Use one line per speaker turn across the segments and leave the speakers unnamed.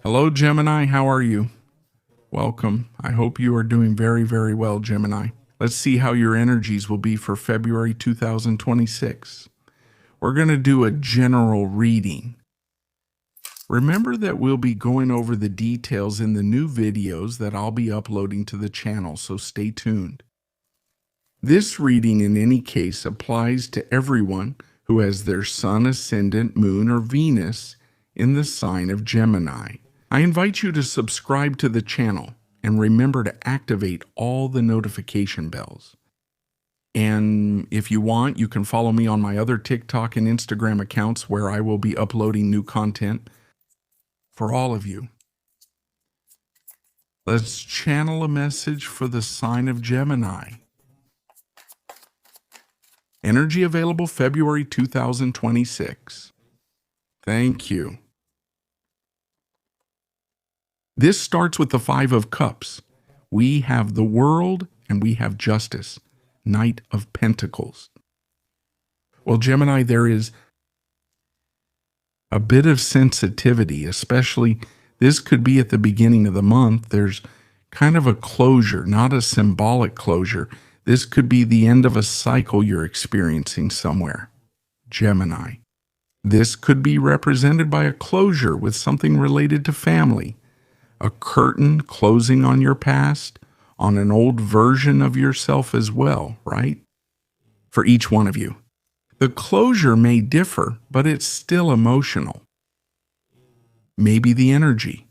Hello, Gemini. How are you? Welcome. I hope you are doing very, very well, Gemini. Let's see how your energies will be for February 2026. We're going to do a general reading. Remember that we'll be going over the details in the new videos that I'll be uploading to the channel, so stay tuned. This reading, in any case, applies to everyone who has their Sun, Ascendant, Moon, or Venus in the sign of Gemini. I invite you to subscribe to the channel and remember to activate all the notification bells. And if you want, you can follow me on my other TikTok and Instagram accounts where I will be uploading new content for all of you. Let's channel a message for the sign of Gemini. Energy available February 2026. Thank you. This starts with the Five of Cups. We have the World and we have Justice, Knight of Pentacles. Well, Gemini, there is a bit of sensitivity, especially this could be at the beginning of the month. There's kind of a closure, not a symbolic closure. This could be the end of a cycle you're experiencing somewhere, Gemini. This could be represented by a closure with something related to family, a curtain closing on your past, on an old version of yourself as well, right? For each one of you. The closure may differ, but it's still emotional. Maybe the energy.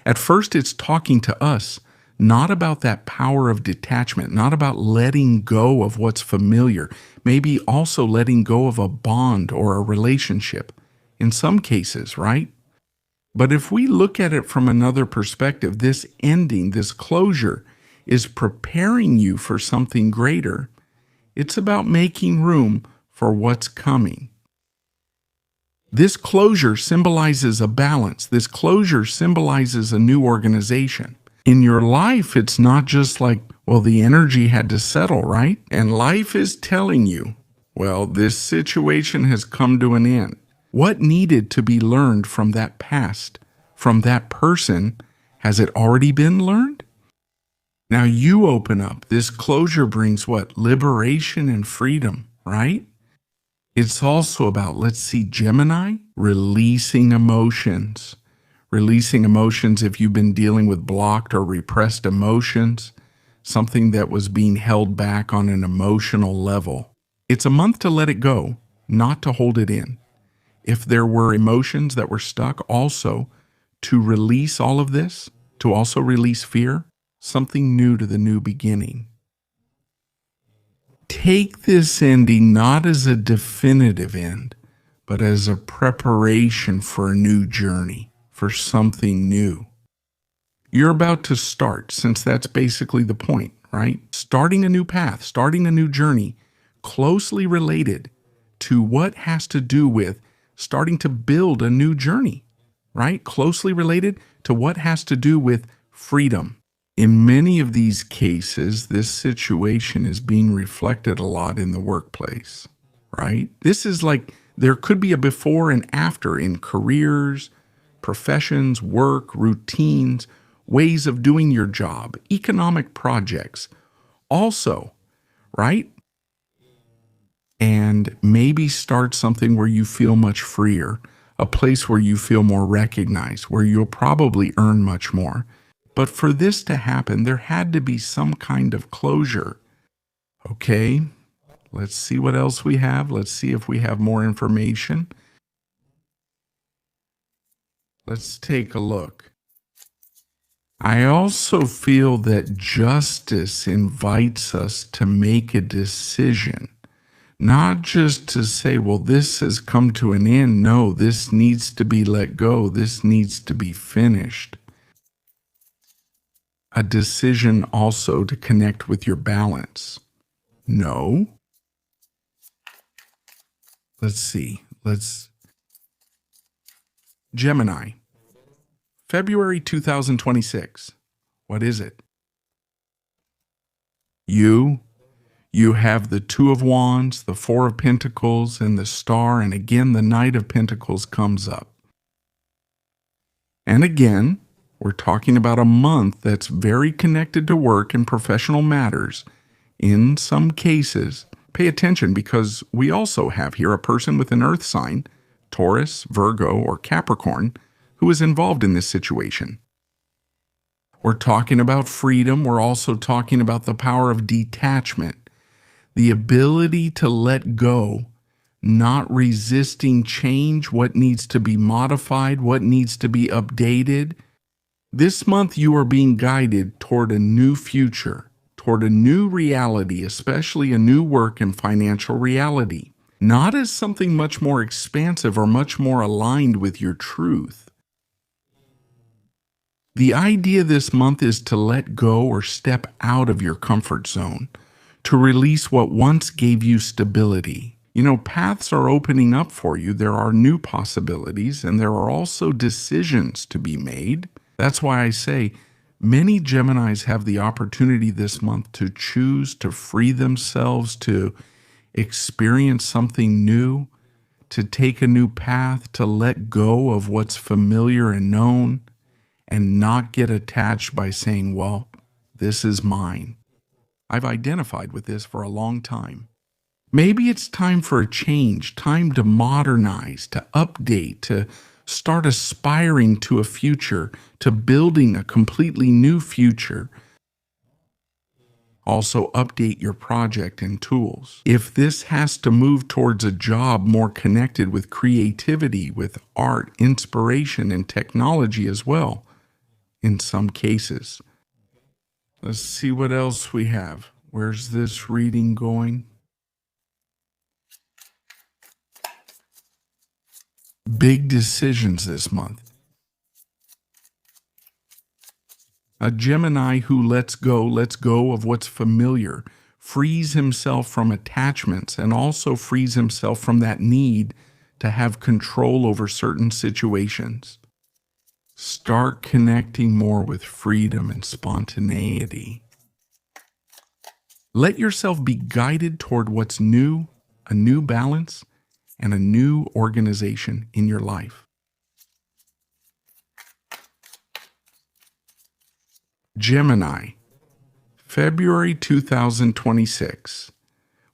At first, it's talking to us, not about that power of detachment, not about letting go of what's familiar, maybe also letting go of a bond or a relationship, in some cases, right? But if we look at it from another perspective, this ending, this closure, is preparing you for something greater. It's about making room for what's coming. This closure symbolizes a balance. This closure symbolizes a new organization. In your life, it's not just like, well, the energy had to settle, right? And life is telling you, well, this situation has come to an end. What needed to be learned from that past, from that person, has it already been learned? Now you open up. This closure brings what? Liberation and freedom, right? It's also about, let's see, Gemini, releasing emotions. Releasing emotions if you've been dealing with blocked or repressed emotions, something that was being held back on an emotional level. It's a month to let it go, not to hold it in. If there were emotions that were stuck, also to release all of this, to also release fear, something new to the new beginning. Take this ending not as a definitive end, but as a preparation for a new journey, for something new. You're about to start, since that's basically the point, right? Starting a new path, starting a new journey, closely related to what has to do with starting to build a new journey, right? Closely related to what has to do with freedom. In many of these cases, this situation is being reflected a lot in the workplace, right? This is like, there could be a before and after in careers, professions, work, routines, ways of doing your job, economic projects, also, right? And maybe start something where you feel much freer, a place where you feel more recognized, where you'll probably earn much more. But for this to happen, there had to be some kind of closure. Okay, let's see what else we have. Let's see if we have more information. Let's take a look. I also feel that justice invites us to make a decision. Not just to say, well, this has come to an end. No, this needs to be let go. This needs to be finished. A decision also to connect with your balance. No. Let's see. Gemini. February 2026. What is it? You have the Two of Wands, the Four of Pentacles, and the Star, and again the Knight of Pentacles comes up. And again, we're talking about a month that's very connected to work and professional matters. In some cases, pay attention because we also have here a person with an earth sign, Taurus, Virgo, or Capricorn, who is involved in this situation. We're talking about freedom. We're also talking about the power of detachment, the ability to let go, not resisting change, what needs to be modified, what needs to be updated. This month, you are being guided toward a new future, toward a new reality, especially a new work and financial reality, not as something much more expansive or much more aligned with your truth. The idea this month is to let go or step out of your comfort zone, to release what once gave you stability. Paths are opening up for you. There are new possibilities, and there are also decisions to be made. That's why I say many Geminis have the opportunity this month to choose to free themselves, to experience something new, to take a new path, to let go of what's familiar and known, and not get attached by saying, well, this is mine. I've identified with this for a long time. Maybe it's time for a change, time to modernize, to update, to start aspiring to a future, to building a completely new future. Also, update your project and tools. If this has to move towards a job more connected with creativity, with art, inspiration, and technology as well, in some cases. Let's see what else we have. Where's this reading going? Big decisions this month. A Gemini who lets go of what's familiar, frees himself from attachments, and also frees himself from that need to have control over certain situations. Start connecting more with freedom and spontaneity. Let yourself be guided toward what's new, a new balance, and a new organization in your life. Gemini, February 2026.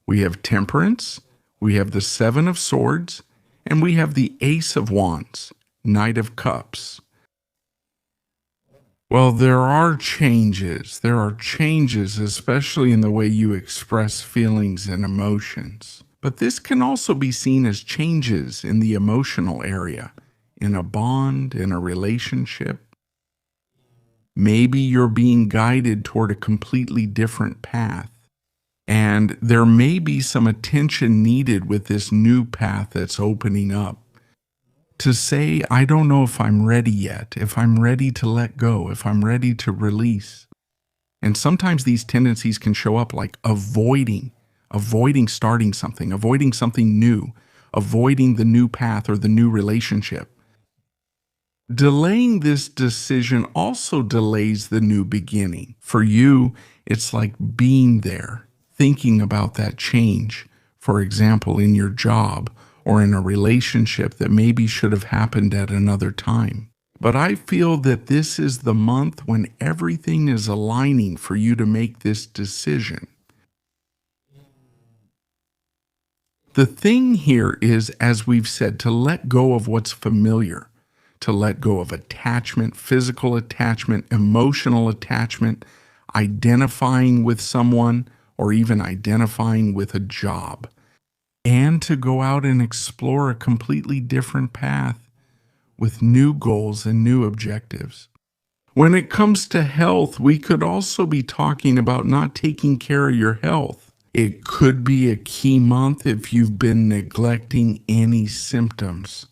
We have Temperance, we have the Seven of Swords, and we have the Ace of Wands, Knight of Cups. Well, there are changes. There are changes, especially in the way you express feelings and emotions. But this can also be seen as changes in the emotional area, in a bond, in a relationship. Maybe you're being guided toward a completely different path. And there may be some attention needed with this new path that's opening up. To say, I don't know if I'm ready yet, if I'm ready to let go, if I'm ready to release. And sometimes these tendencies can show up like avoiding starting something, avoiding something new, avoiding the new path or the new relationship. Delaying this decision also delays the new beginning. For you, it's like being there, thinking about that change, for example, in your job, or in a relationship that maybe should have happened at another time. But I feel that this is the month when everything is aligning for you to make this decision. The thing here is, as we've said, to let go of what's familiar, to let go of attachment, physical attachment, emotional attachment, identifying with someone, or even identifying with a job. And to go out and explore a completely different path with new goals and new objectives. When it comes to health, we could also be talking about not taking care of your health. It could be a key month if you've been neglecting any symptoms.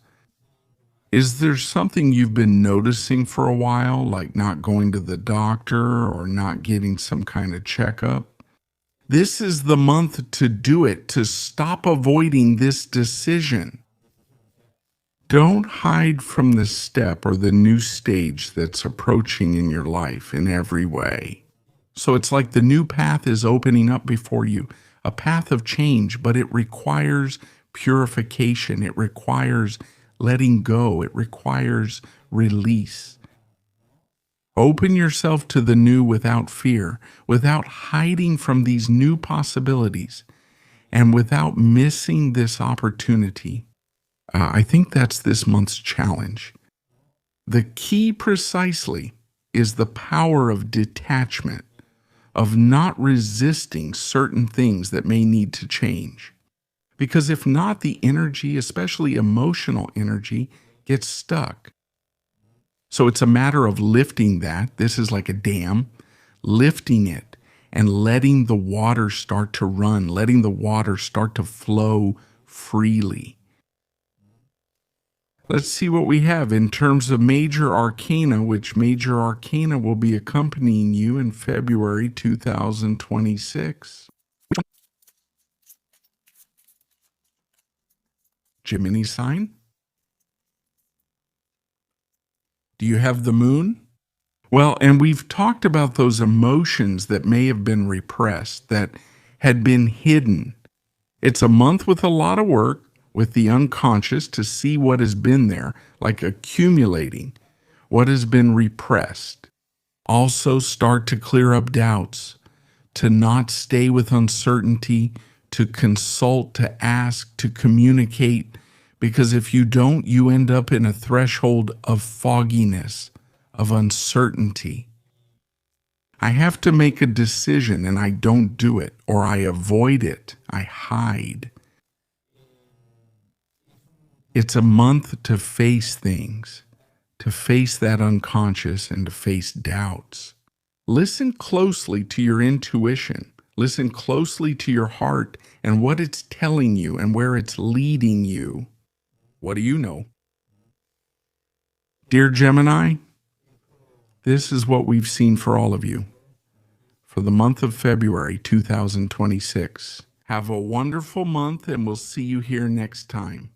Is there something you've been noticing for a while, like not going to the doctor or not getting some kind of checkup? This is the month to do it, to stop avoiding this decision. Don't hide from the step or the new stage that's approaching in your life in every way. So it's like the new path is opening up before you, a path of change, but it requires purification. It requires letting go. It requires release. Open yourself to the new without fear, without hiding from these new possibilities, and without missing this opportunity. I think that's this month's challenge. The key precisely is the power of detachment, of not resisting certain things that may need to change. Because if not, the energy, especially emotional energy, gets stuck. So it's a matter of lifting that. This is like a dam, lifting it and letting the water start to run, letting the water start to flow freely. Let's see what we have in terms of major arcana, which major arcana will be accompanying you in February 2026. Gemini sign? Do you have the moon? Well, and we've talked about those emotions that may have been repressed, that had been hidden. It's a month with a lot of work with the unconscious to see what has been there, like accumulating what has been repressed. Also start to clear up doubts, to not stay with uncertainty, to consult, to ask, to communicate, because if you don't, you end up in a threshold of fogginess, of uncertainty. I have to make a decision and I don't do it, or I avoid it, I hide. It's a month to face things, to face that unconscious and to face doubts. Listen closely to your intuition. Listen closely to your heart and what it's telling you and where it's leading you. What do you know? Dear Gemini, this is what we've seen for all of you for the month of February 2026. Have a wonderful month and we'll see you here next time.